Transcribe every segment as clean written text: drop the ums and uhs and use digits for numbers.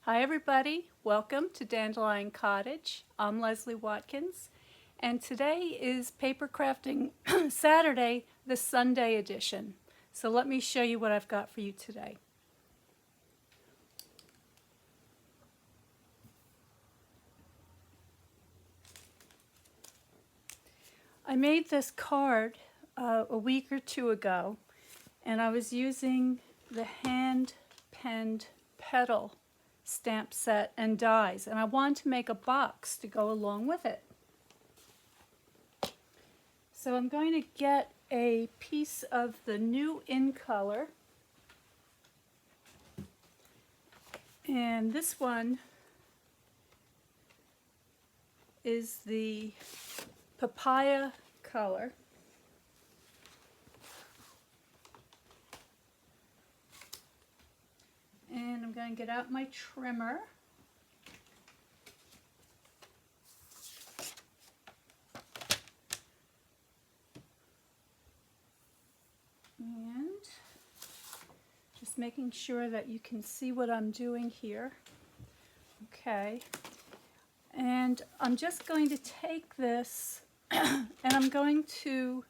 Hi everybody, welcome to Dandelion Cottage. I'm Leslie Watkins, and today is Paper Crafting Saturday, the Sunday edition. So let me show you what I've got for you today. I made this card a week or two ago, and I was using the hand-penned petal stamp set and dies, and I wanted to make a box to go along with it. So I'm going to get a piece of the new in color, and this one is the papaya color. And I'm going to get out my trimmer. And just making sure that you can see what I'm doing here. Okay. And I'm just going to take this and I'm going to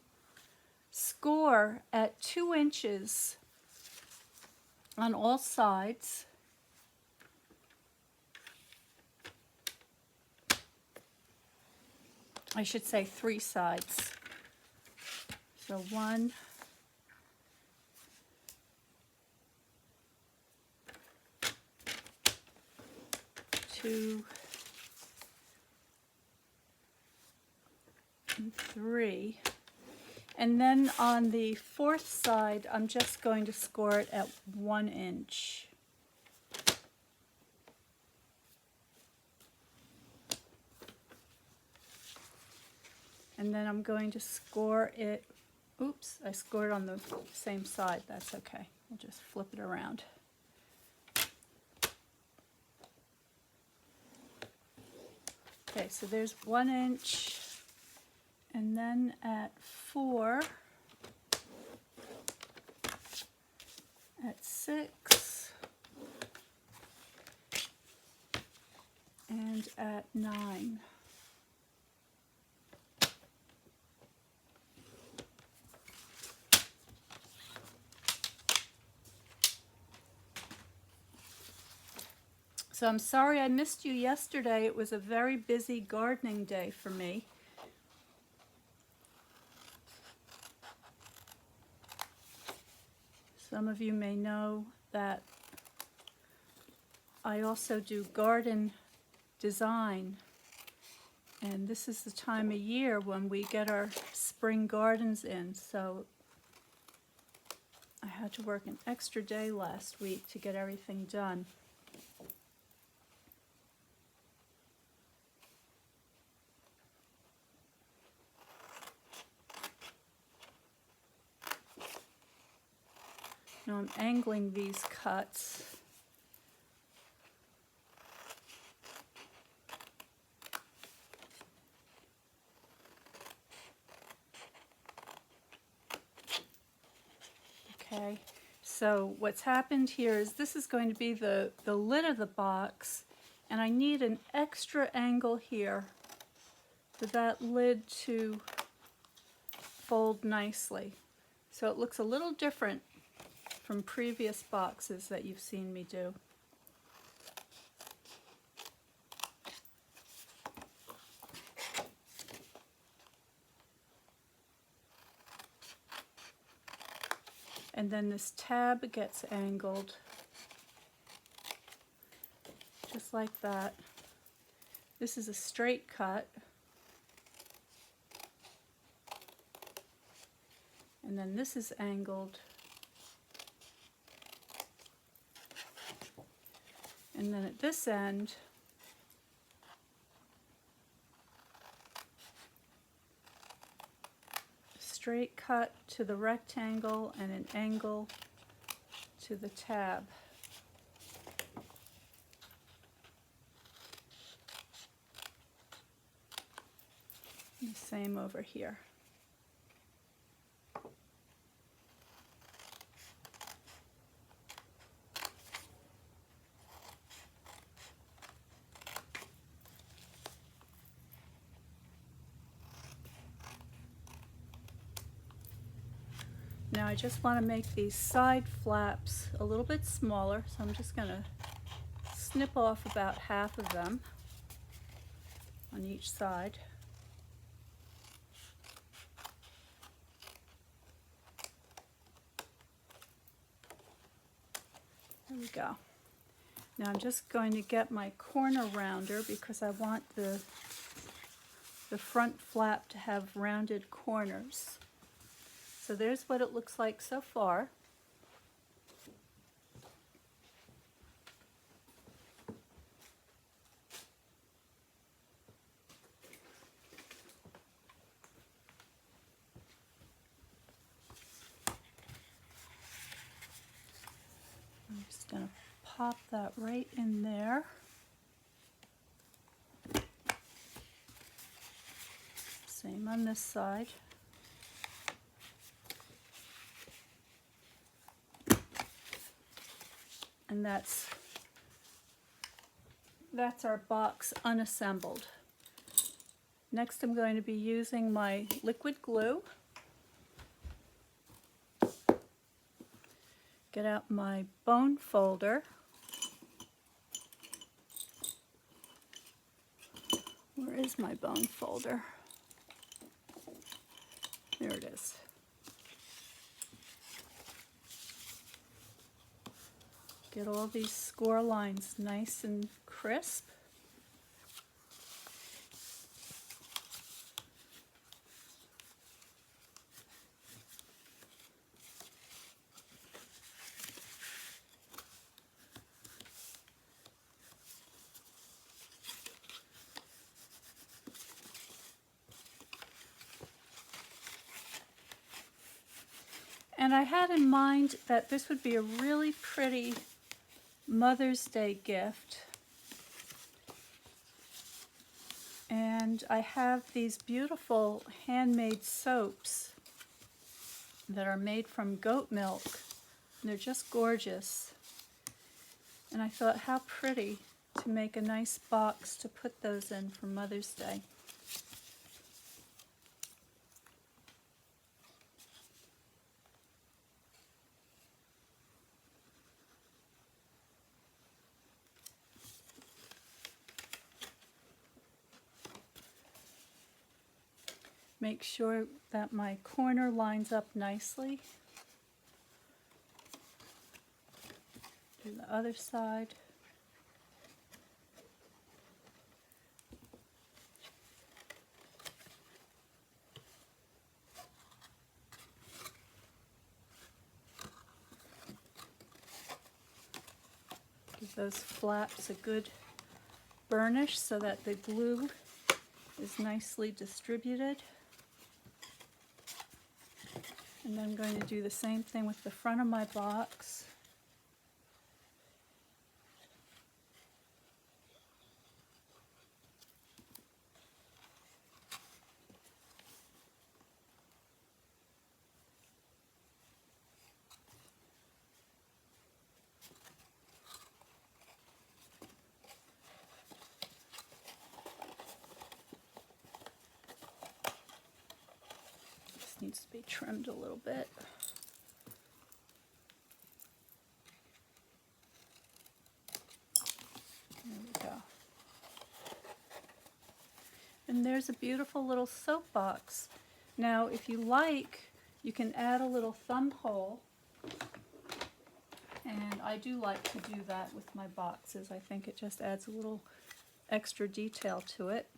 score at 2 inches on all sides. I should say 3 sides. So 1, 2, and 3. And then on the 4th side, I'm just going to score it at 1 inch. And then I'm going to score it, oops, I scored on the same side, that's okay. We'll just flip it around. Okay, so there's 1 inch, and then at 4, at 6, and at 9. So I'm sorry I missed you yesterday. It was a very busy gardening day for me. Some of you may know that I also do garden design, and this is the time of year when we get our spring gardens in, so I had to work an extra day last week to get everything done. Now I'm angling these cuts. Okay, so what's happened here is this is going to be the lid of the box, and I need an extra angle here for that lid to fold nicely. So it looks a little different from previous boxes that you've seen me do. And then this tab gets angled just like that. This is a straight cut. And then this is angled. And then at this end, straight cut to the rectangle and an angle to the tab. And the same over here. I just want to make these side flaps a little bit smaller, so I'm just going to snip off about half of them on each side. There we go. Now I'm just going to get my corner rounder because I want the front flap to have rounded corners. So there's what it looks like so far. I'm just going to pop that right in there. Same on this side. And that's our box unassembled. Next I'm going to be using my liquid glue. Get out my bone folder. Where is my bone folder? There it is. Get all these score lines nice and crisp. And I had in mind that this would be a really pretty Mother's Day gift. And I have these beautiful handmade soaps that are made from goat milk. And they're just gorgeous. And I thought, how pretty to make a nice box to put those in for Mother's Day. Make sure that my corner lines up nicely. Do the other side. Give those flaps a good burnish so that the glue is nicely distributed. And then I'm going to do the same thing with the front of my box. This needs to be trimmed a little bit. There we go. And there's a beautiful little soap box. Now, if you like, you can add a little thumb hole. And I do like to do that with my boxes. I think it just adds a little extra detail to it.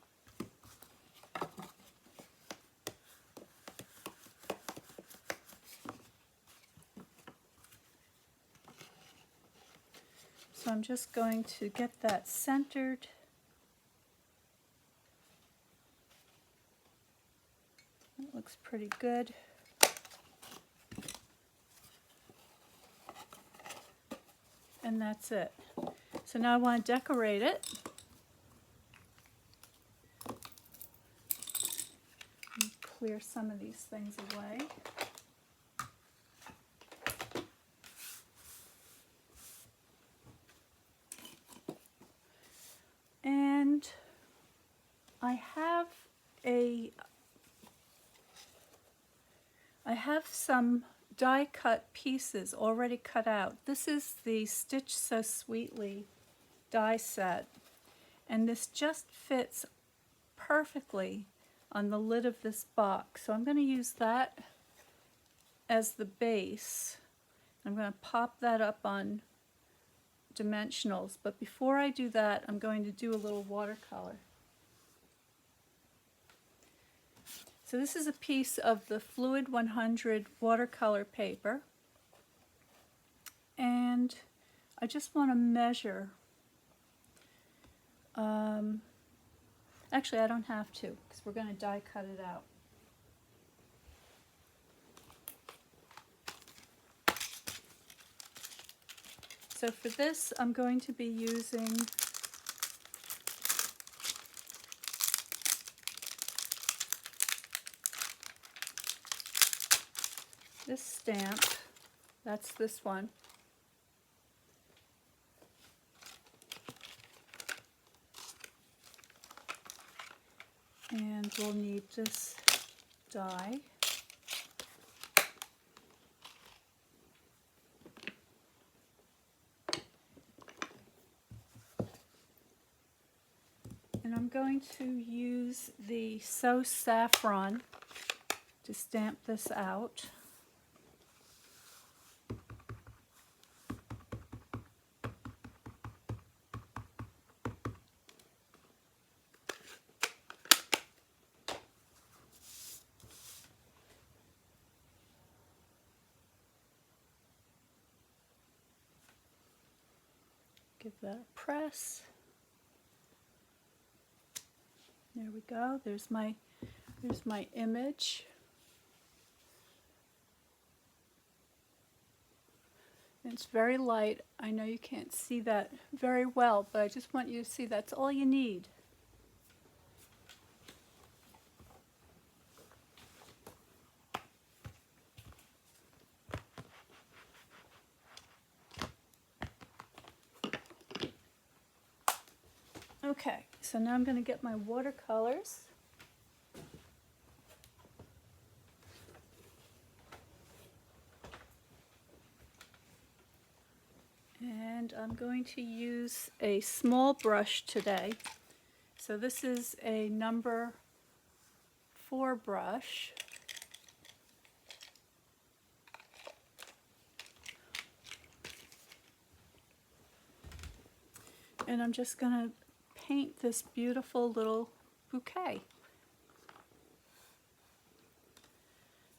So I'm just going to get that centered. That looks pretty good. And that's it. So now I want to decorate it. Clear some of these things away. And I have some die cut pieces already cut out. This is the Stitch So Sweetly die set, and this just fits perfectly on the lid of this box. So I'm going to use that as the base. I'm going to pop that up on dimensionals, but before I do that, I'm going to do a little watercolor. So this is a piece of the Fluid 100 watercolor paper, and I just want to measure. Actually, I don't have to, because we're going to die cut it out. So for this, I'm going to be using this stamp. That's this one. And we'll need this die. And I'm going to use the So Saffron to stamp this out. Give that a press. There we go. There's my image. And it's very light. I know you can't see that very well, but I just want you to see that's all you need. Okay, so now I'm going to get my watercolors. And I'm going to use a small brush today. So this is a number 4 brush. And I'm just going to paint this beautiful little bouquet.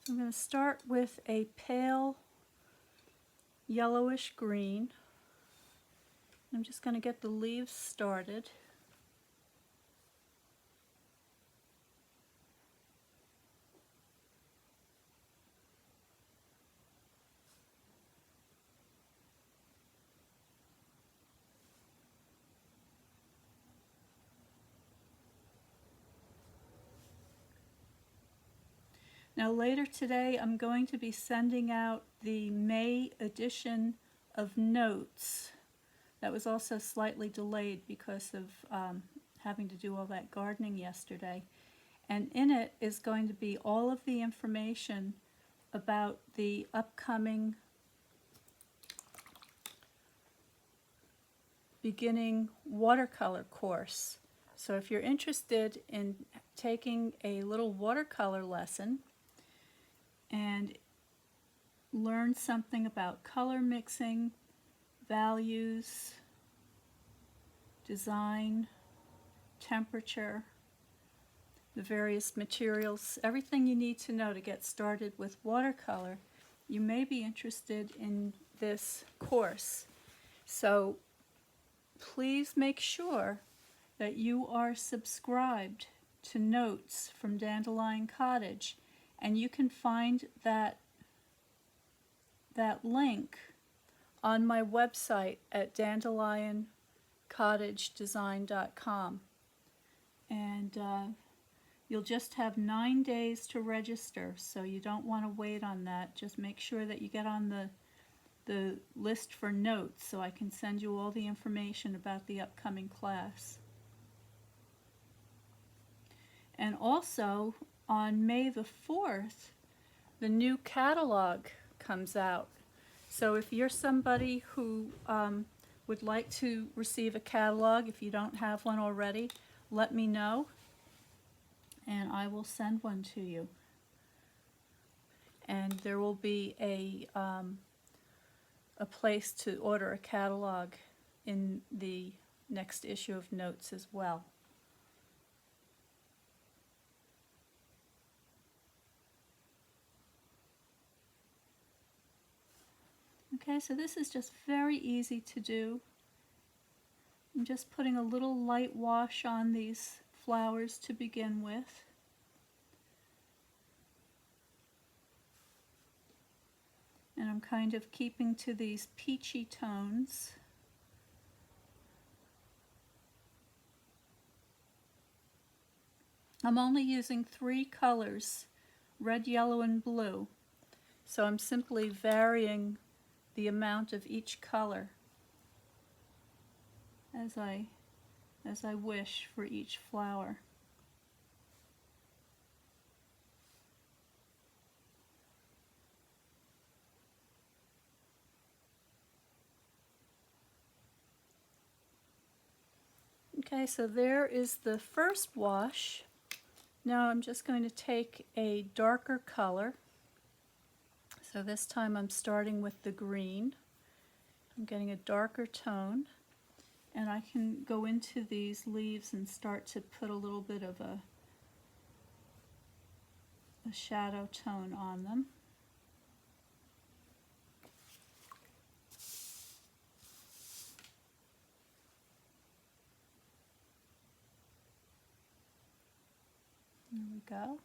I'm going to start with a pale yellowish green. I'm just going to get the leaves started. Now later today I'm going to be sending out the May edition of Notes. That was also slightly delayed because of having to do all that gardening yesterday. And in it is going to be all of the information about the upcoming beginning watercolor course. So if you're interested in taking a little watercolor lesson and learn something about color mixing, values, design, temperature, the various materials, everything you need to know to get started with watercolor, you may be interested in this course. So please make sure that you are subscribed to Notes from Dandelion Cottage, and you can find that link on my website at dandelioncottagedesign.com. And you'll just have 9 days to register, so you don't want to wait on that. Just make sure that you get on the list for Notes so I can send you all the information about the upcoming class. And also on May the 4th, the new catalog comes out. So if you're somebody who would like to receive a catalog, if you don't have one already, let me know and I will send one to you. And there will be a place to order a catalog in the next issue of Notes as well. Okay, so this is just very easy to do. I'm just putting a little light wash on these flowers to begin with. And I'm kind of keeping to these peachy tones. I'm only using 3 colors, red, yellow, and blue. So I'm simply varying the amount of each color as I wish for each flower. Okay, so there is the first wash. Now I'm just going to take a darker color. So this time I'm starting with the green. I'm getting a darker tone, and I can go into these leaves and start to put a little bit of a shadow tone on them. There we go.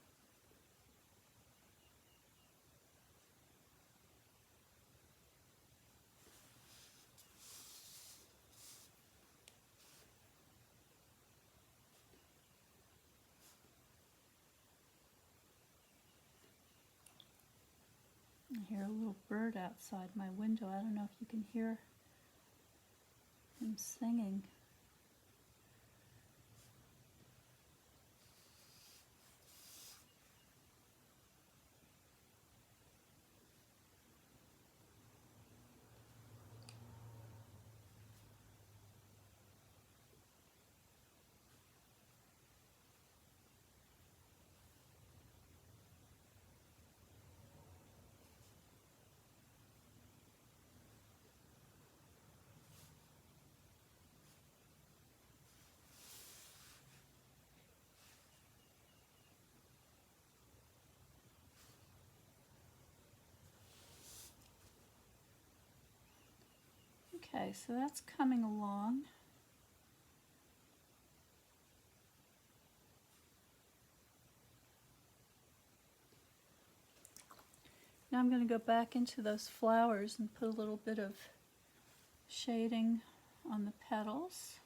I hear a little bird outside my window. I don't know if you can hear him singing. Okay, so that's coming along. Now I'm going to go back into those flowers and put a little bit of shading on the petals.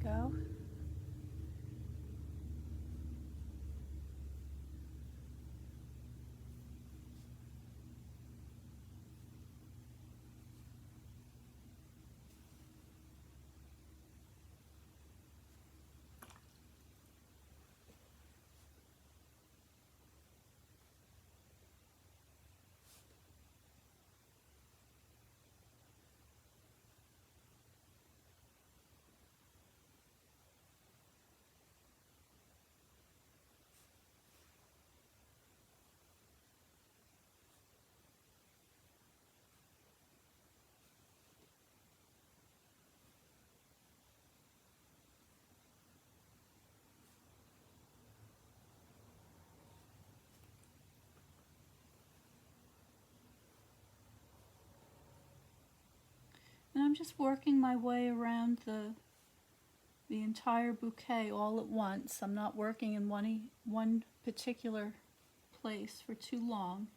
There we go. And I'm just working my way around the entire bouquet all at once. I'm not working in one particular place for too long.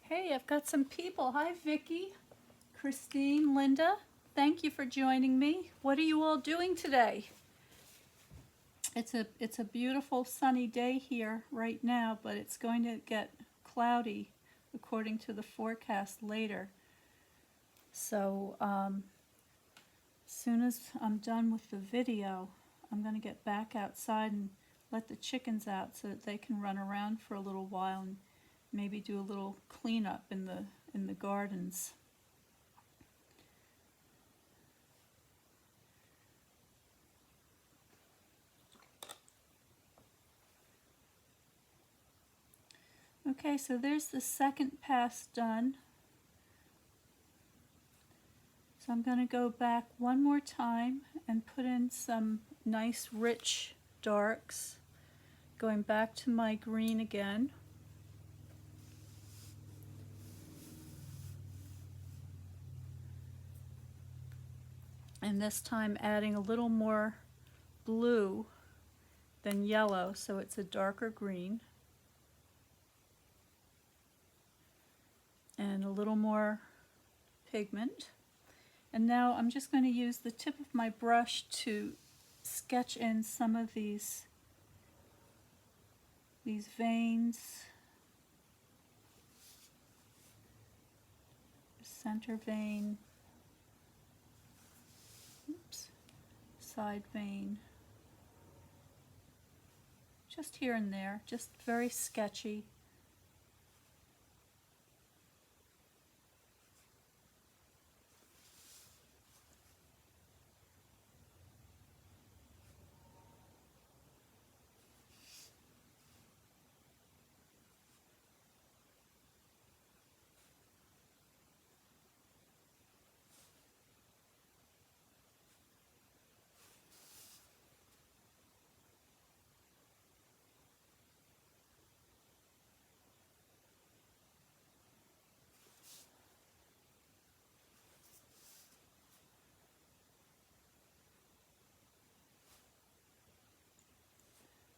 Hey, I've got some people. Hi, Vicky, Christine, Linda. Thank you for joining me. What are you all doing today? It's a beautiful sunny day here right now, but it's going to get cloudy according to the forecast later. So as soon as I'm done with the video, I'm going to get back outside and let the chickens out so that they can run around for a little while and maybe do a little cleanup in the gardens. Okay, so there's the second pass done. So I'm going to go back one more time and put in some nice rich darks, going back to my green again. And this time adding a little more blue than yellow, so it's a darker green. And a little more pigment. And now I'm just going to use the tip of my brush to sketch in some of these veins, center vein, oops, side vein, just here and there, just very sketchy.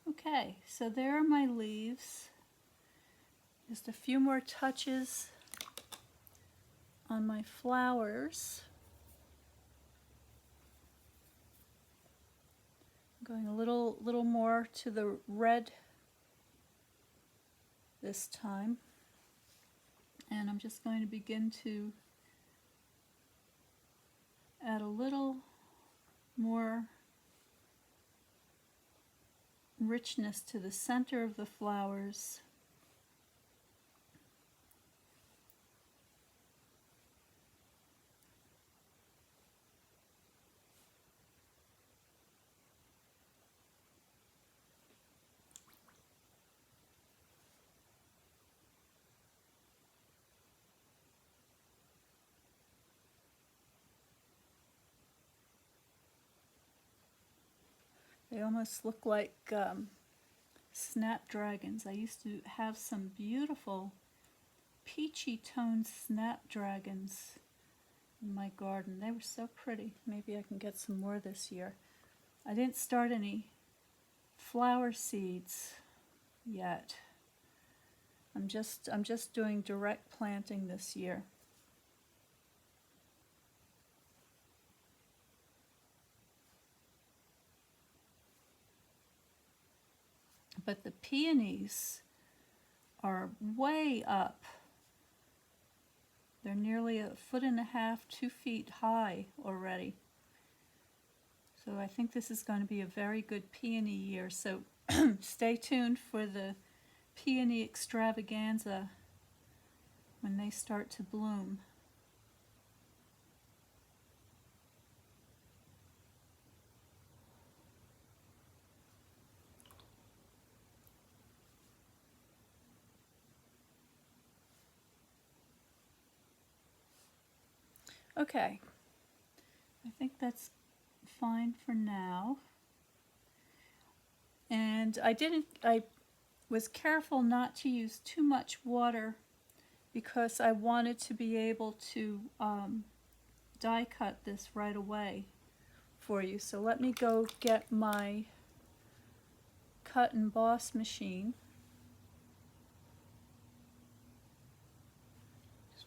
Okay, so there are my leaves. Just a few more touches on my flowers. I'm going a little more to the red this time. And I'm just going to begin to add a little more richness to the center of the flowers. They almost look like snapdragons. I used to have some beautiful peachy toned snapdragons in my garden. They were so pretty. Maybe I can get some more this year. I didn't start any flower seeds yet. I'm just doing direct planting this year. But the peonies are way up. They're nearly 1.5 feet, 2 feet high already. So I think this is going to be a very good peony year. So stay tuned for the peony extravaganza when they start to bloom. Okay, I think that's fine for now. And I was careful not to use too much water because I wanted to be able to die cut this right away for you. So let me go get my cut and emboss machine.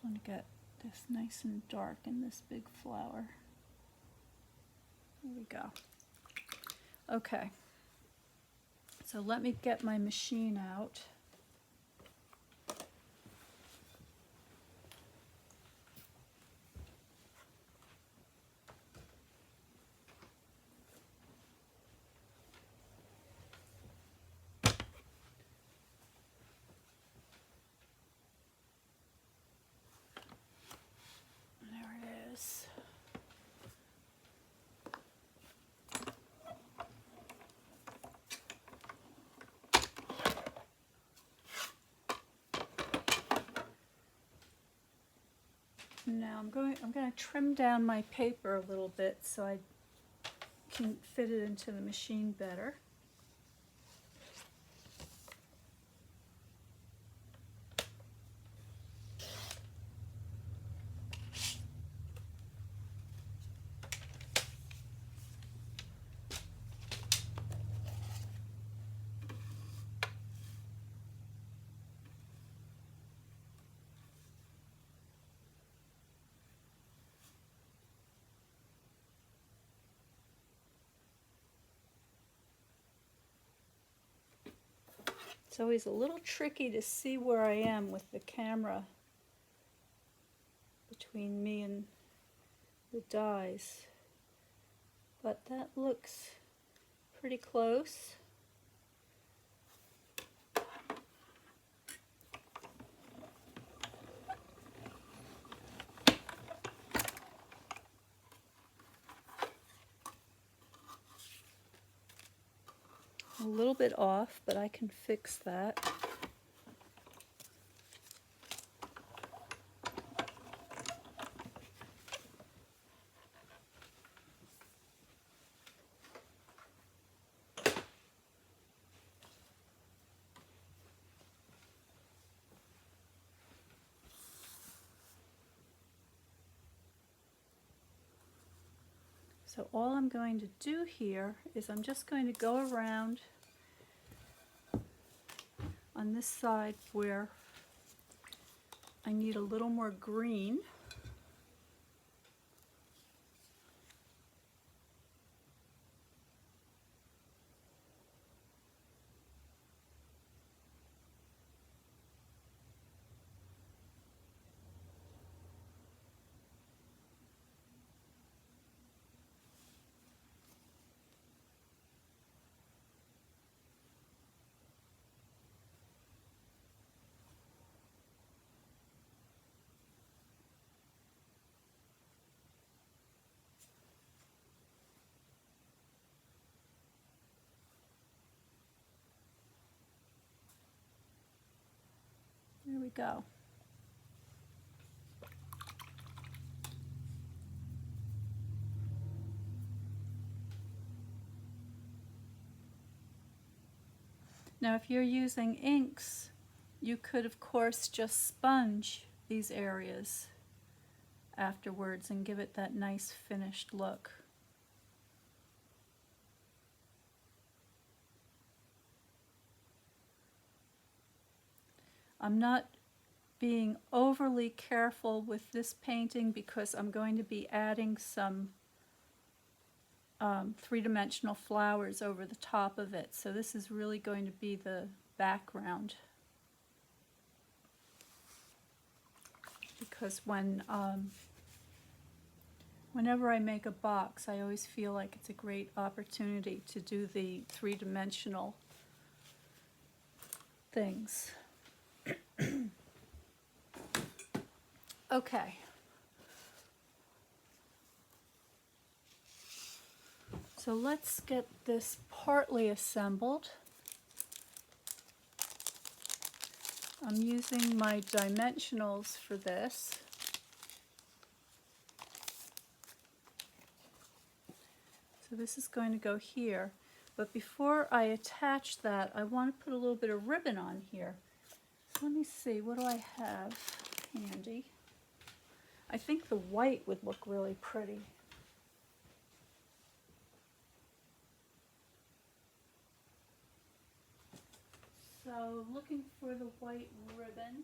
want to get this nice and dark in this big flower. There we go. Okay, so let me get my machine out. Now I'm going to trim down my paper a little bit so I can fit it into the machine better. It's always a little tricky to see where I am with the camera between me and the dies, but that looks pretty close. A little bit off, but I can fix that. So all I'm going to do here is I'm just going to go around on this side where I need a little more green. There we go. Now if you're using inks, you could of course just sponge these areas afterwards and give it that nice finished look. I'm not being overly careful with this painting because I'm going to be adding some three-dimensional flowers over the top of it. So this is really going to be the background. Because whenever I make a box, I always feel like it's a great opportunity to do the three-dimensional things. Okay. So let's get this partly assembled. I'm using my dimensionals for this. So this is going to go here. But before I attach that, I want to put a little bit of ribbon on here. So let me see, what do I have handy? I think the white would look really pretty. So looking for the white ribbon.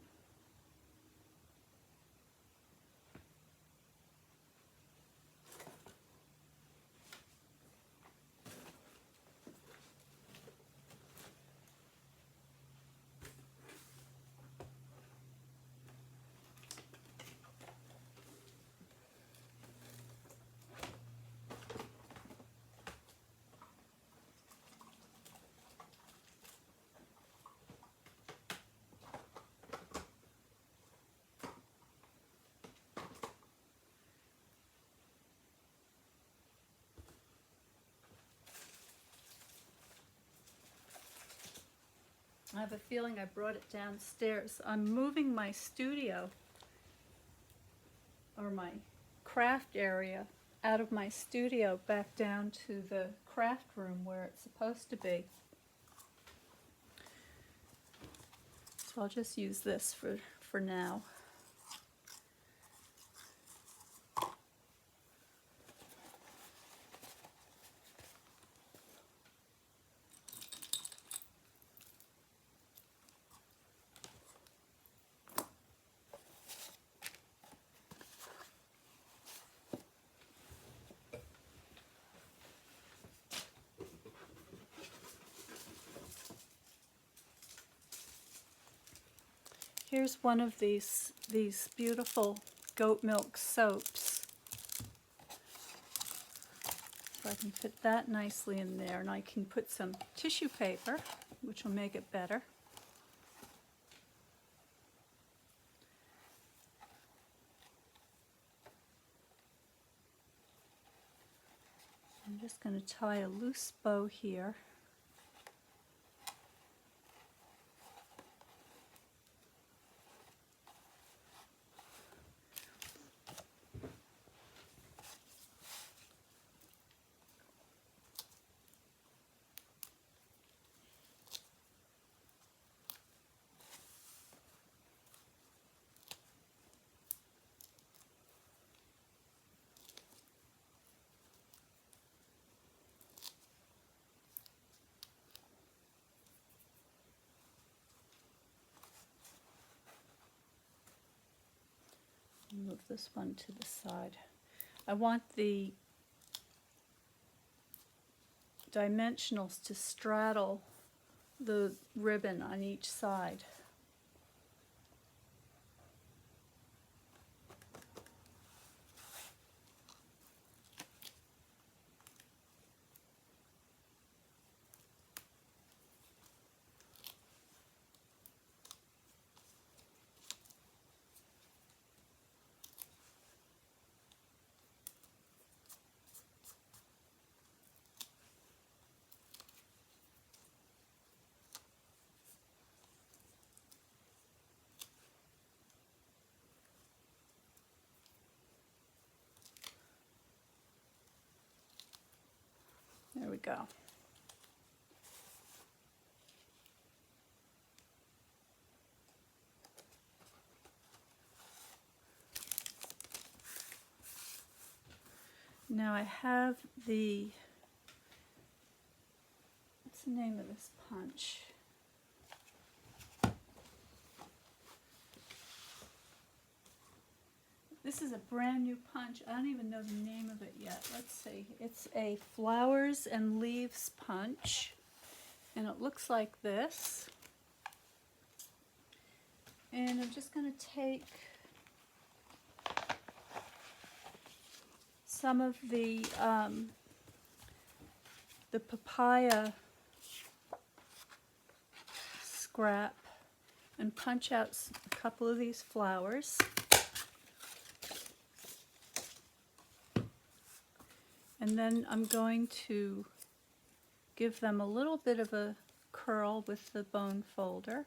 I have a feeling I brought it downstairs. I'm moving my studio, or my craft area, out of my studio back down to the craft room where it's supposed to be. So I'll just use this for now. Here's one of these beautiful goat milk soaps. So I can fit that nicely in there, and I can put some tissue paper, which will make it better. I'm just going to tie a loose bow here. Move this one to the side. I want the dimensionals to straddle the ribbon on each side. There we go. Now I have what's the name of this punch? This is a brand new punch. I don't even know the name of it yet. Let's see. It's a flowers and leaves punch, and it looks like this. And I'm just going to take some of the papaya scrap and punch out a couple of these flowers. And then I'm going to give them a little bit of a curl with the bone folder.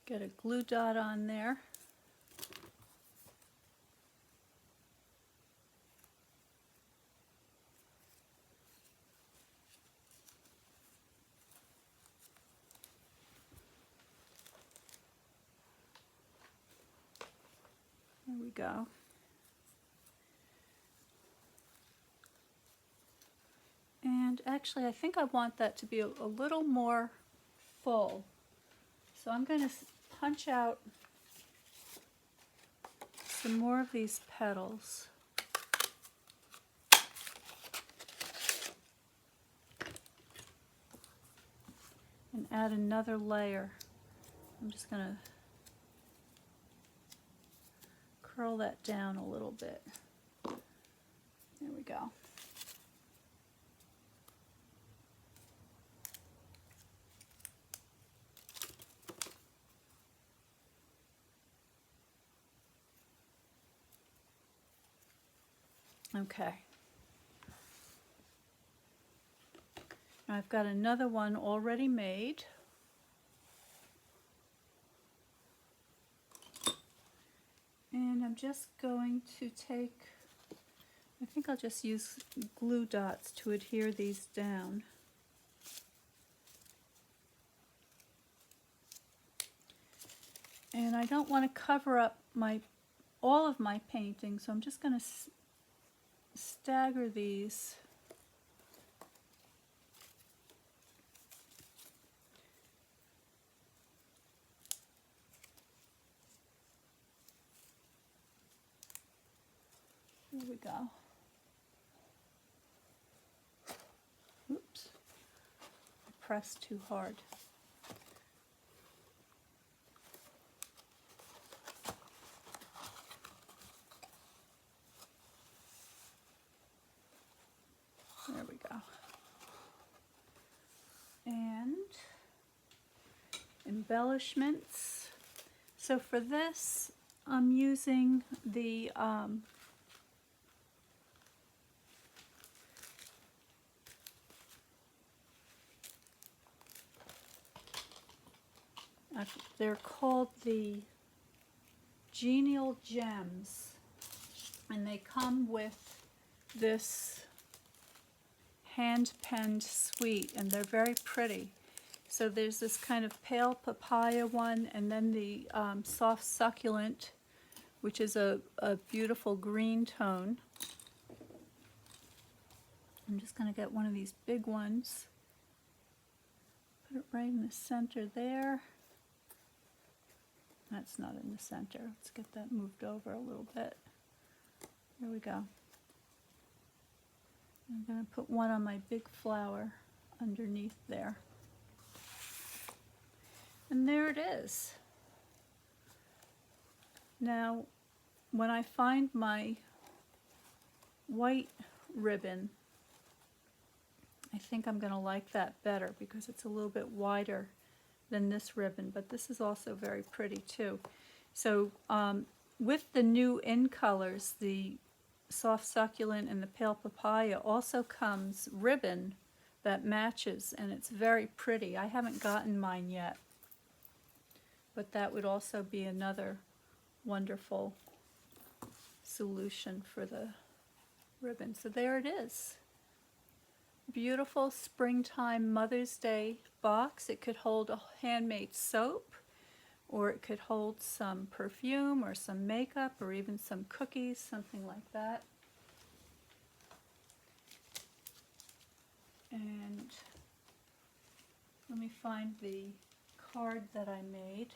Get a glue dot on there. There we go. And actually, I think I want that to be a little more full. So I'm going to punch out some more of these petals. And add another layer. I'm just going to curl that down a little bit. There we go. Okay. I've got another one already made. And I'm just going to take, I think I'll just use glue dots to adhere these down. And I don't want to cover up all of my painting, so I'm just going to stagger these. There we go. Oops, I pressed too hard. There we go. And embellishments. So for this, I'm using the they're called the Gistful Gems, and they come with this hand-penned suite, and they're very pretty. So there's this kind of pale papaya one, and then the soft succulent, which is a beautiful green tone. I'm just going to get one of these big ones, put it right in the center there. That's not in the center. Let's get that moved over a little bit. There we go. I'm going to put one on my big flower underneath there. And there it is. Now, when I find my white ribbon, I think I'm going to like that better because it's a little bit wider than this ribbon, but this is also very pretty too. So with the new in colors, the soft succulent and the pale papaya, also comes ribbon that matches, and it's very pretty. I haven't gotten mine yet, but that would also be another wonderful solution for the ribbon. So there it is. Beautiful springtime Mother's Day box. It could hold a handmade soap, or it could hold some perfume or some makeup or even some cookies, something like that. And let me find the card that I made.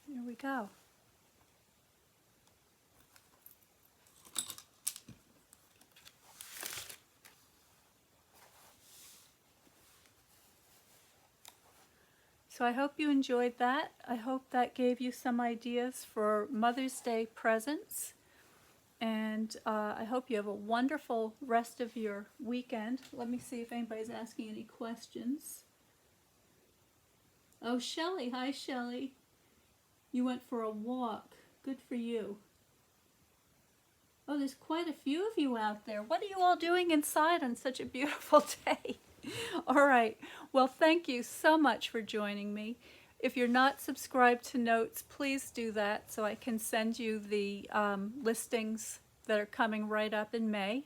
Here we go. So I hope you enjoyed that. I hope that gave you some ideas for Mother's Day presents. And I hope you have a wonderful rest of your weekend. Let me see if anybody's asking any questions. Oh, Shelley. Hi, Shelley. You went for a walk. Good for you. Oh, there's quite a few of you out there. What are you all doing inside on such a beautiful day? All right. Well, thank you so much for joining me. If you're not subscribed to Notes, please do that so I can send you the listings that are coming right up in May.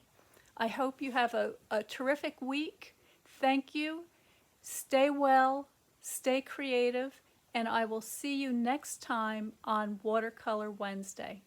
I hope you have a terrific week. Thank you. Stay well, stay creative, and I will see you next time on Watercolor Wednesday.